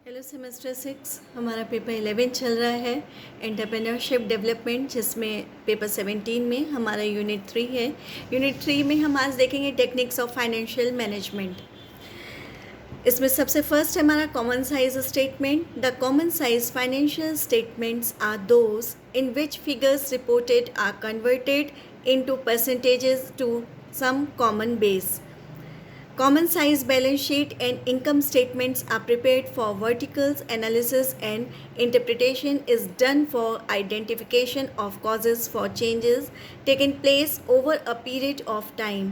Hello semester 6 हमारा paper 11 चल रहा है एंटरप्रेन्योरशिप डेवलपमेंट, जिसमें पेपर 17 में हमारा यूनिट 3 है। यूनिट 3 में हम आज देखेंगे टेक्निक्स ऑफ फाइनेंशियल मैनेजमेंट। इसमें सबसे फर्स्ट है हमारा common size statement. The common size financial statements are those in which figures reported are converted into percentages to some common base. Common size balance sheet and income statements are prepared for verticals analysis, and interpretation is done for identification of causes for changes taken place over a period of time.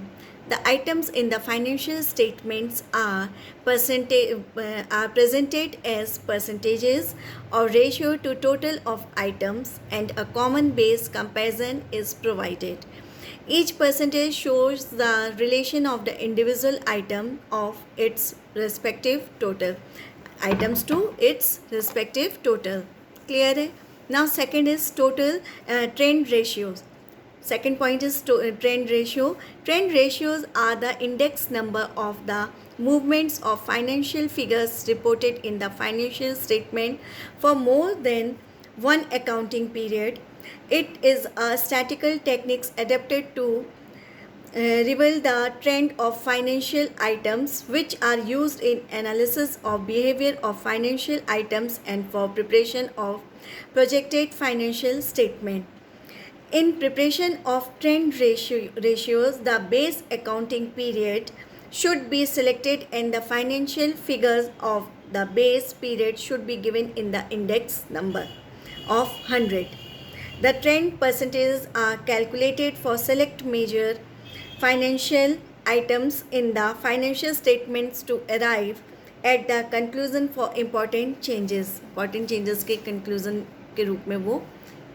The items in the financial statements are presented as percentages or ratio to total of items, and a common base comparison is provided. Each percentage shows the relation of the individual item of its respective total items to its respective total. Clear है? Now second is total trend ratios. Second point is trend ratio. Trend ratios are the index number of the movements of financial figures reported in the financial statement for more than one accounting period. It is a statistical technique adapted to reveal the trend of financial items, which are used in analysis of behavior of financial items and for preparation of projected financial statement. In preparation of trend ratios, the base accounting period should be selected and the financial figures of the base period should be given in the index number of 100. The trend percentages are calculated for select major financial items in the financial statements to arrive at the conclusion for important changes. Important changes के conclusion के रूप में वो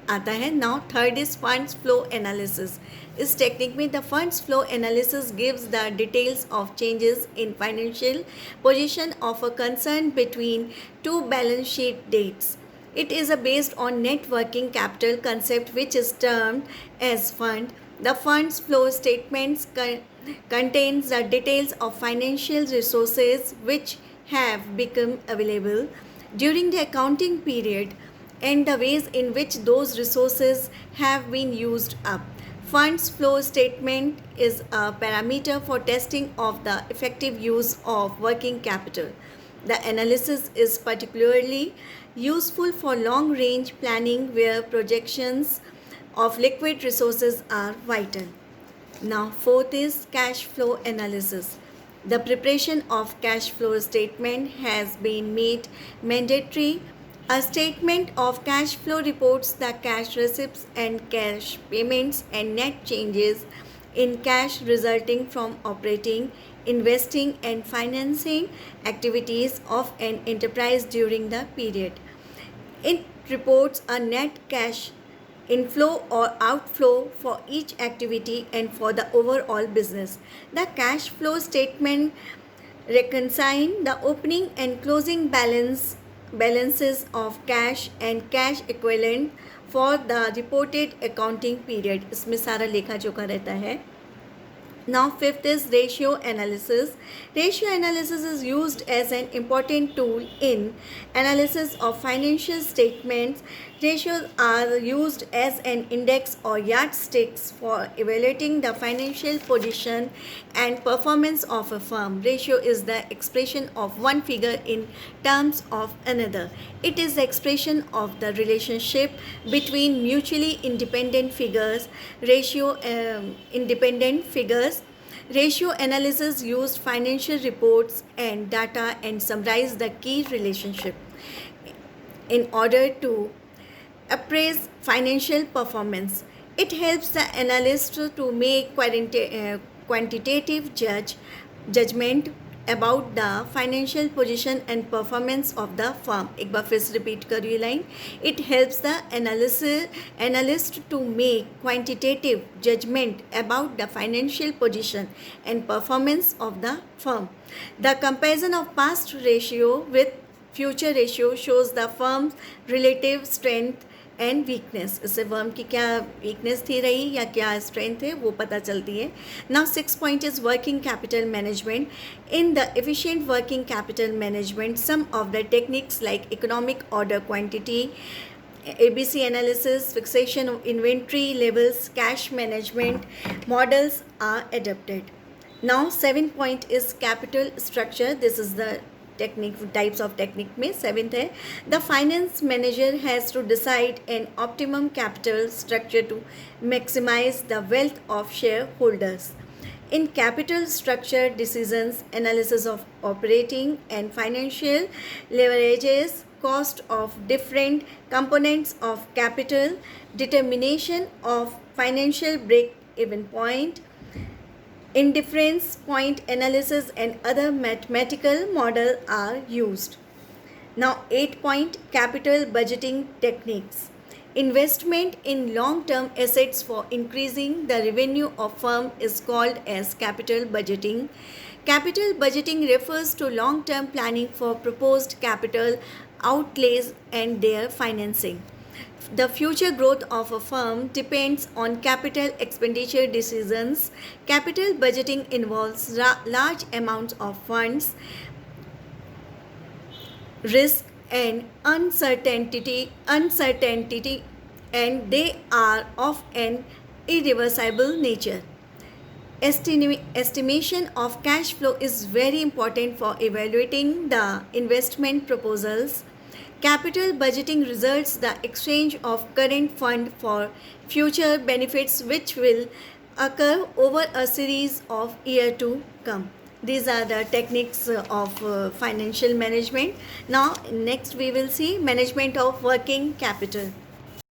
आता है. Now third is funds flow analysis. इस technique में the funds flow analysis gives the details of changes in financial position of a concern between two balance sheet dates. It is based on net working capital concept, which is termed as fund. The funds flow statements contains the details of financial resources which have become available during the accounting period and the ways in which those resources have been used up. Funds flow statement is a parameter for testing of the effective use of working capital. The analysis is particularly useful for long-range planning where projections of liquid resources are vital. Now, fourth is cash flow analysis. The preparation of cash flow statement has been made mandatory. A statement of cash flow reports the cash receipts and cash payments and net changes in cash resulting from operating, investing and financing activities of an enterprise during the period. It reports a net cash inflow or outflow for each activity and for the overall business. The cash flow statement reconcile the opening and closing balances of cash and cash equivalent for the reported accounting period. इसमें सारा लेखा जोखा रहता है. Now fifth is ratio analysis. Ratio analysis is used as an important tool in analysis of financial statements. Ratios are used as an index or yardsticks for evaluating the financial position and performance of a firm. Ratio is the expression of one figure in terms of another. It is the expression of the relationship between mutually independent figures. Ratio analysis used financial reports and data and summarize the key relationship in order to appraise financial performance. It helps the analyst to make quantitative judgment about the financial position and performance of the firm. एक बार फिर से repeat करो ये line. It helps the analyst to make quantitative judgment about the financial position and performance of the firm. The comparison of past ratio with future ratio shows the firm's relative strength and weakness, इससे firm की क्या weakness थी रही या क्या strength है वो पता चलती है. Now 6 point is working capital management. In the efficient working capital management some of the techniques like economic order quantity, ABC analysis, fixation of inventory levels, cash management models are adopted. Now 7 point is capital structure. This is the technique, types of technique में 7th है. The finance manager has to decide an optimum capital structure to maximize the wealth of shareholders. In capital structure decisions, analysis of operating and financial leverages, cost of different components of capital, determination of financial break-even point, indifference point analysis and other mathematical model are used. Now 8 point capital budgeting techniques. Investment in long-term assets for increasing the revenue of firm is called as capital budgeting. Capital budgeting refers to long-term planning for proposed capital outlays and their financing. The future growth of a firm depends on capital expenditure decisions. Capital budgeting involves large amounts of funds, risk and uncertainty, and they are of an irreversible nature. Estimation of cash flow is very important for evaluating the investment proposals. Capital budgeting results the exchange of current fund for future benefits which will occur over a series of years to come. These are the techniques of financial management. Now next we will see management of working capital.